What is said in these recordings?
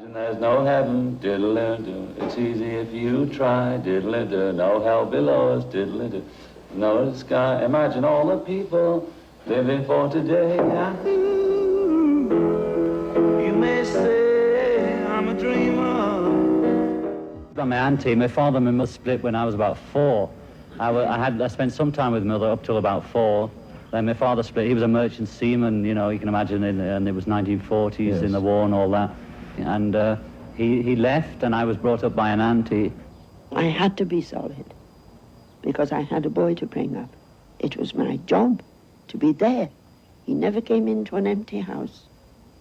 There's no heaven, diddle-do. It's easy if you try, diddle-do. No hell below us, diddle-do. No sky. Imagine all the people living for today. You may say I'm a dreamer. My auntie, my father and my mother split when I was about 4. I spent some time with mother up till about 4. Then my father split. He was a merchant seaman, you know, you can imagine, and it was 1940s, yes, in the war and all that. And he left, and I was brought up by an auntie. I had to be solid, because I had a boy to bring up. It was my job to be there. He never came into an empty house.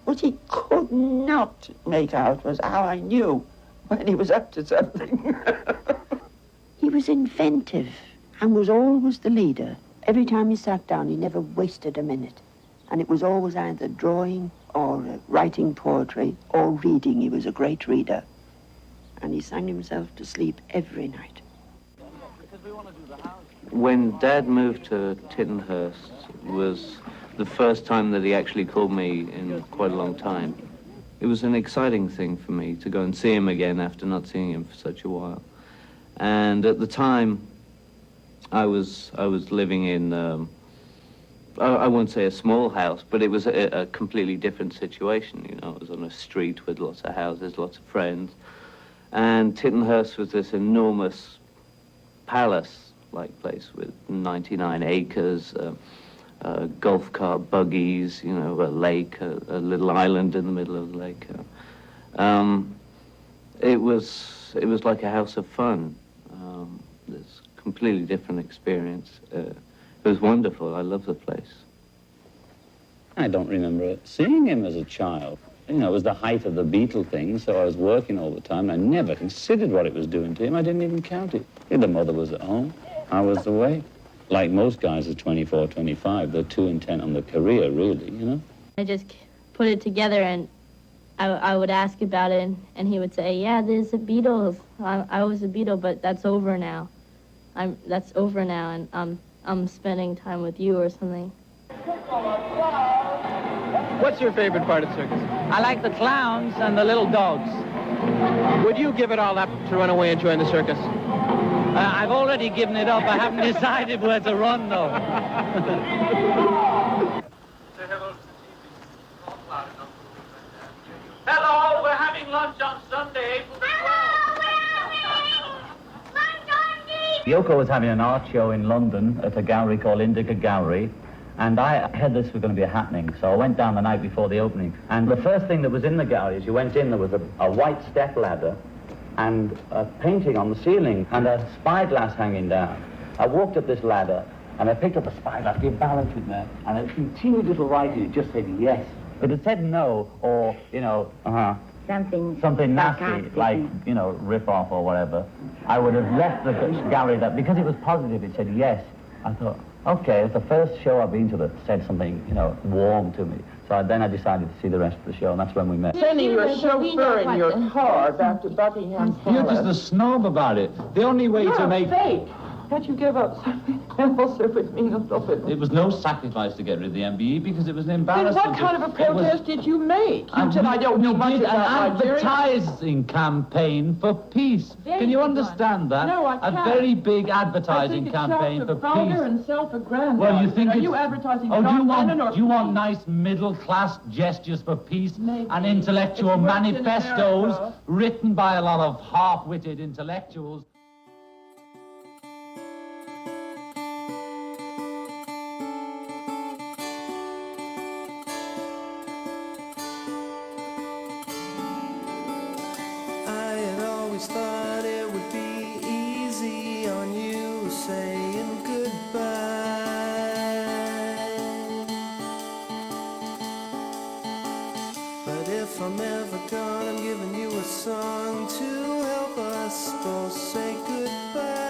What he could not make out was how I knew when he was up to something. He was inventive and was always the leader. Every time he sat down, he never wasted a minute. And it was always either drawing or writing poetry or reading. He was a great reader. And he sang himself to sleep every night. When Dad moved to Tittenhurst was the first time that he actually called me in quite a long time. It was an exciting thing for me to go and see him again after not seeing him for such a while. And at the time, I was living in, I won't say a small house, but it was a completely different situation, you know. It was on a street with lots of houses, lots of friends. And Tittenhurst was this enormous palace-like place with 99 acres, golf cart buggies, you know, a lake, a little island in the middle of the lake. It was like a house of fun. This completely different experience. It was wonderful. I love the place. I don't remember seeing him as a child. You know, it was the height of the Beatles thing, so I was working all the time. I never considered what it was doing to him. I didn't even count it. The mother was at home. I was away. Like most guys at 24, 25, they're too intent on their career, really, you know? I just put it together, and I would ask about it, and he would say, yeah, there's the Beatles. I was a Beatle, but that's over now. That's over now, and I'm spending time with you or something. What's your favorite part of circus? I like the clowns and the little dogs. Would you give it all up to run away and join the circus? I've already given it up. I haven't decided where to run, though. Hello, we're having lunch on Sunday, April the 12th. Yoko was having an art show in London at a gallery called Indica Gallery, and I heard this was going to be a happening, so I went down the night before the opening. And the first thing that was in the gallery, as you went in, there was a white step ladder and a painting on the ceiling and a spyglass hanging down. I walked up this ladder and I picked up the spyglass, gave balance with there, and a teeny little writing, it just said yes. If it said no, or, you know, something nasty, like, you know, rip off or whatever, I would have left the gallery. That because it was positive, it said yes. I thought, okay, it's the first show I've been to that said something, you know, warm to me. So then I decided to see the rest of the show, and that's when we met. Sending your chauffeur in your car back to Buckingham Palace. You're just a snob about it. The only way to make... fake. Can't you give up something else if it means a little bit? It was no sacrifice to get rid of the MBE because it was an embarrassment. Then what kind of a protest did you make? You said, I don't know much about an advertising campaign for peace. Can you understand that? No, I can't. A very big advertising campaign for peace. And self-aggrandizing. Well, you think Are you advertising John Lennon or do you want nice middle-class gestures for peace and intellectual It's worked in manifestos America. written by a lot of half-witted intellectuals? Thought it would be easy on you saying goodbye, but if I'm ever gone, I'm giving you a song to help us both say goodbye.